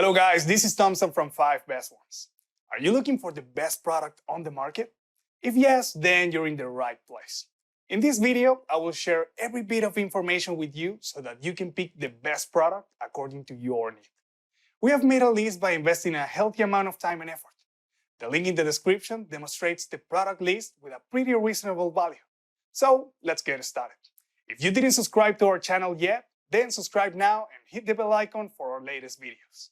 Hello guys, this is Thompson from 5 Best Ones. Are you looking for the best product on the market? If yes, then you're in the right place. In this video, I will share every bit of information with you so that you can pick the best product according to your need. We have made a list by investing a healthy amount of time and effort. The link in the description demonstrates the product list with a pretty reasonable value. So let's get started. If you didn't subscribe to our channel yet, then subscribe now and hit the bell icon for our latest videos.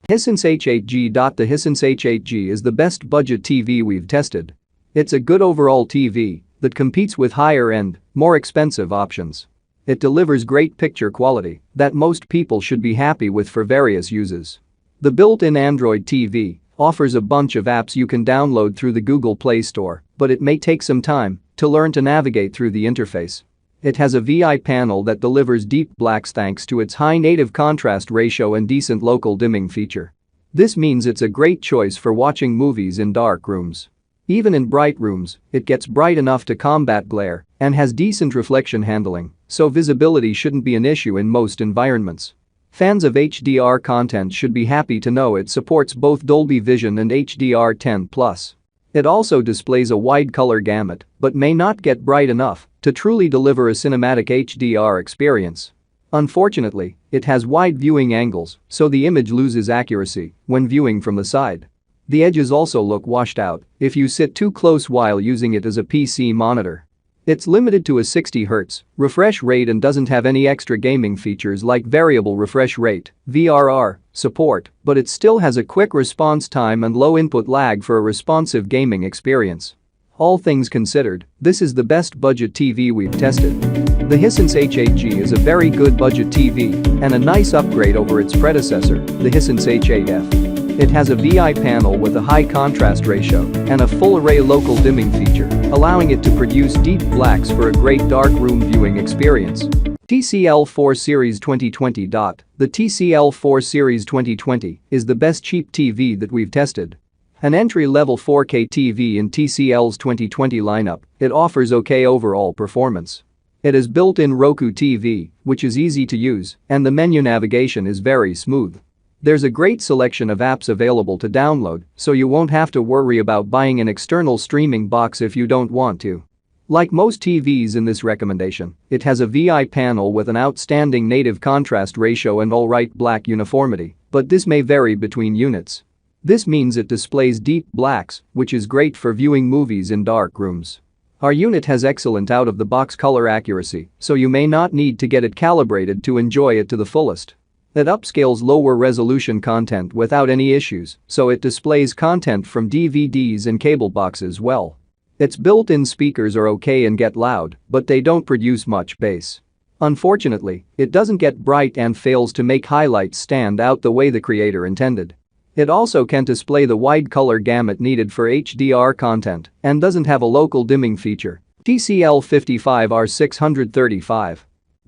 Hisense H8G. The Hisense H8G is the best budget TV we've tested. It's a good overall TV that competes with higher-end, more expensive options. It delivers great picture quality that most people should be happy with for various uses. The built-in Android TV offers a bunch of apps you can download through the Google Play Store, but it may take some time to learn to navigate through the interface. It has a VI panel that delivers deep blacks thanks to its high native contrast ratio and decent local dimming feature. This means it's a great choice for watching movies in dark rooms. Even in bright rooms, it gets bright enough to combat glare and has decent reflection handling, so visibility shouldn't be an issue in most environments. Fans of HDR content should be happy to know it supports both Dolby Vision and HDR10+. It also displays a wide color gamut, but may not get bright enough to truly deliver a cinematic HDR experience. Unfortunately, it has wide viewing angles, so the image loses accuracy when viewing from the side. The edges also look washed out if you sit too close while using it as a PC monitor. It's limited to a 60Hz refresh rate and doesn't have any extra gaming features like variable refresh rate (VRR) support, but it still has a quick response time and low input lag for a responsive gaming experience. All things considered, this is the best budget TV we've tested. The Hisense H8G is a very good budget TV and a nice upgrade over its predecessor, the Hisense H8F. It has a VI panel with a high contrast ratio and a full array local dimming feature, allowing it to produce deep blacks for a great dark room viewing experience. TCL4 Series 2020. The TCL4 Series 2020 is the best cheap TV that we've tested. An entry-level 4K TV in TCL's 2020 lineup, it offers okay overall performance. It has built-in Roku TV, which is easy to use, and the menu navigation is very smooth. There's a great selection of apps available to download, so you won't have to worry about buying an external streaming box if you don't want to. Like most TVs in this recommendation, it has a VI panel with an outstanding native contrast ratio and alright black uniformity, but this may vary between units. This means it displays deep blacks, which is great for viewing movies in dark rooms. Our unit has excellent out-of-the-box color accuracy, so you may not need to get it calibrated to enjoy it to the fullest. It upscales lower resolution content without any issues, so it displays content from DVDs and cable boxes well. Its built-in speakers are okay and get loud, but they don't produce much bass. Unfortunately, it doesn't get bright and fails to make highlights stand out the way the creator intended. It also can't display the wide color gamut needed for HDR content and doesn't have a local dimming feature. TCL 55R635.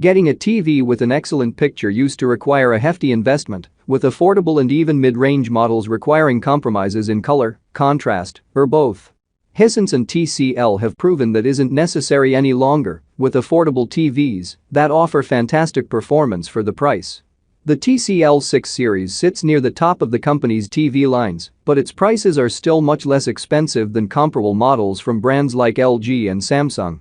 Getting a TV with an excellent picture used to require a hefty investment, with affordable and even mid-range models requiring compromises in color, contrast, or both. Hisense and TCL have proven that isn't necessary any longer with affordable TVs that offer fantastic performance for the price. The TCL 6 series sits near the top of the company's TV lines, but its prices are still much less expensive than comparable models from brands like LG and Samsung.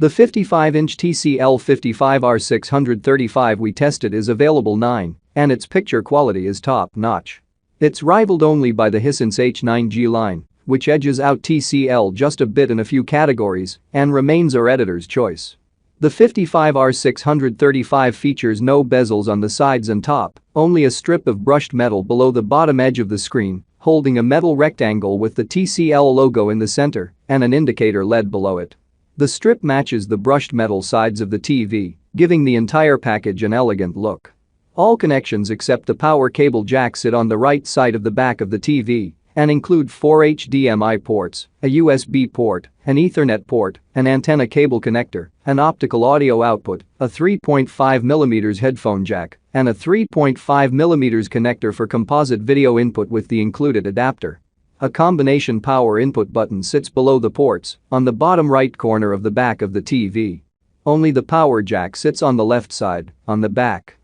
The 55-inch TCL 55R635 we tested is available 9, and its picture quality is top-notch. It's rivaled only by the Hisense H9G line, which edges out TCL just a bit in a few categories and remains our editor's choice. The 55R635 features no bezels on the sides and top, only a strip of brushed metal below the bottom edge of the screen, holding a metal rectangle with the TCL logo in the center and an indicator LED below it. The strip matches the brushed metal sides of the TV, giving the entire package an elegant look. All connections except the power cable jack sit on the right side of the back of the TV and include 4 HDMI ports, a USB port, an Ethernet port, an antenna cable connector, an optical audio output, a 3.5mm headphone jack, and a 3.5mm connector for composite video input with the included adapter. A combination power input button sits below the ports on the bottom right corner of the back of the TV. Only the power jack sits on the left side, on the back.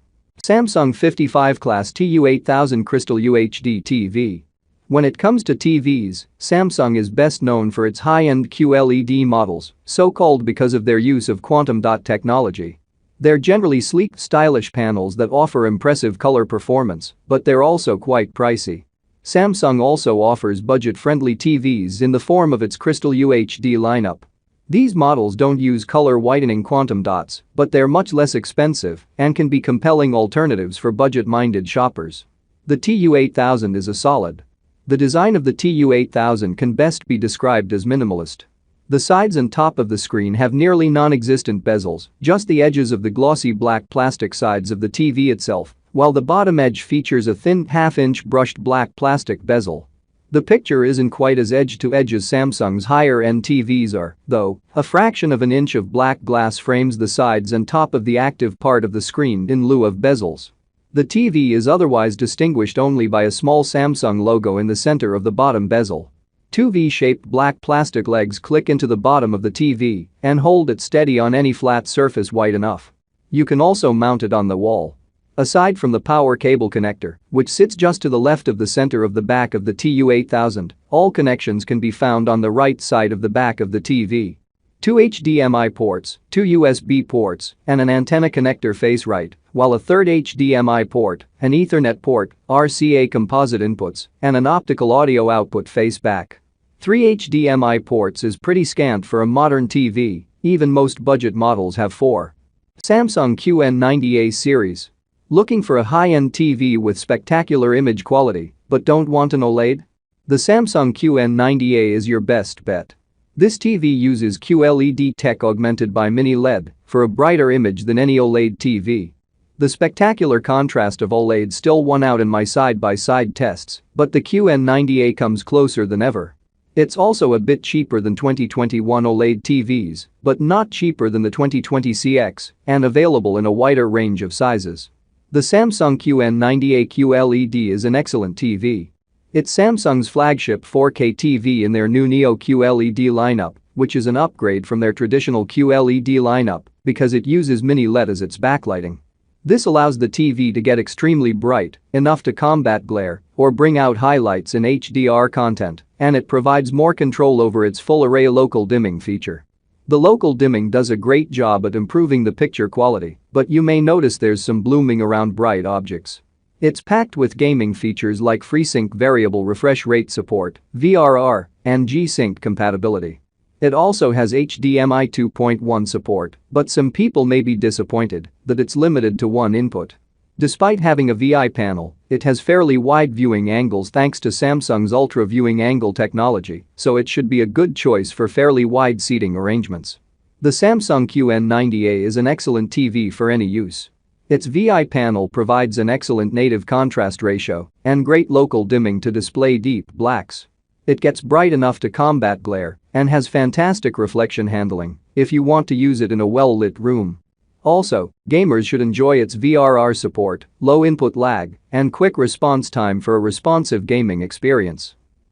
Samsung 55 Class TU8000 Crystal UHD TV. When it comes to TVs, Samsung is best known for its high-end QLED models, so-called because of their use of quantum dot technology. They're generally sleek, stylish panels that offer impressive color performance, but they're also quite pricey. Samsung also offers budget-friendly TVs in the form of its Crystal UHD lineup. These models don't use color whitening quantum dots, but they're much less expensive and can be compelling alternatives for budget-minded shoppers. The TU8000 is a solid. The design of the TU8000 can best be described as minimalist. The sides and top of the screen have nearly non-existent bezels, just the edges of the glossy black plastic sides of the TV itself, while the bottom edge features a thin half-inch brushed black plastic bezel. The picture isn't quite as edge-to-edge as Samsung's higher-end TVs are, though. A fraction of an inch of black glass frames the sides and top of the active part of the screen in lieu of bezels. The TV is otherwise distinguished only by a small Samsung logo in the center of the bottom bezel. Two V-shaped black plastic legs click into the bottom of the TV and hold it steady on any flat surface wide enough. You can also mount it on the wall. Aside from the power cable connector, which sits just to the left of the center of the back of the TU8000, all connections can be found on the right side of the back of the TV. Two HDMI ports, two USB ports, and an antenna connector face right, while a third HDMI port, an Ethernet port, RCA composite inputs, and an optical audio output face back. 3 HDMI ports is pretty scant for a modern TV, even most budget models have 4. Samsung QN90A series. Looking for a high-end TV with spectacular image quality, but don't want an OLED? The Samsung QN90A is your best bet. This TV uses QLED tech augmented by mini LED for a brighter image than any OLED TV. The spectacular contrast of OLED still won out in my side-by-side tests, but the QN90A comes closer than ever. It's also a bit cheaper than 2021 OLED TVs, but not cheaper than the 2020 CX, and available in a wider range of sizes. The Samsung QN90A QLED is an excellent TV. It's Samsung's flagship 4K TV in their new Neo QLED lineup, which is an upgrade from their traditional QLED lineup because it uses mini LED as its backlighting. This allows the TV to get extremely bright, enough to combat glare or bring out highlights in HDR content, and it provides more control over its full-array local dimming feature. The local dimming does a great job at improving the picture quality, but you may notice there's some blooming around bright objects. It's packed with gaming features like FreeSync variable refresh rate support, VRR, and G-Sync compatibility. It also has HDMI 2.1 support, but some people may be disappointed that it's limited to one input. Despite having a VI panel, it has fairly wide viewing angles thanks to Samsung's ultra viewing angle technology, so it should be a good choice for fairly wide seating arrangements. The Samsung QN90A is an excellent TV for any use. Its VI panel provides an excellent native contrast ratio and great local dimming to display deep blacks. It gets bright enough to combat glare and has fantastic reflection handling if you want to use it in a well-lit room. Also, gamers should enjoy its VRR support, low input lag, and quick response time for a responsive gaming experience.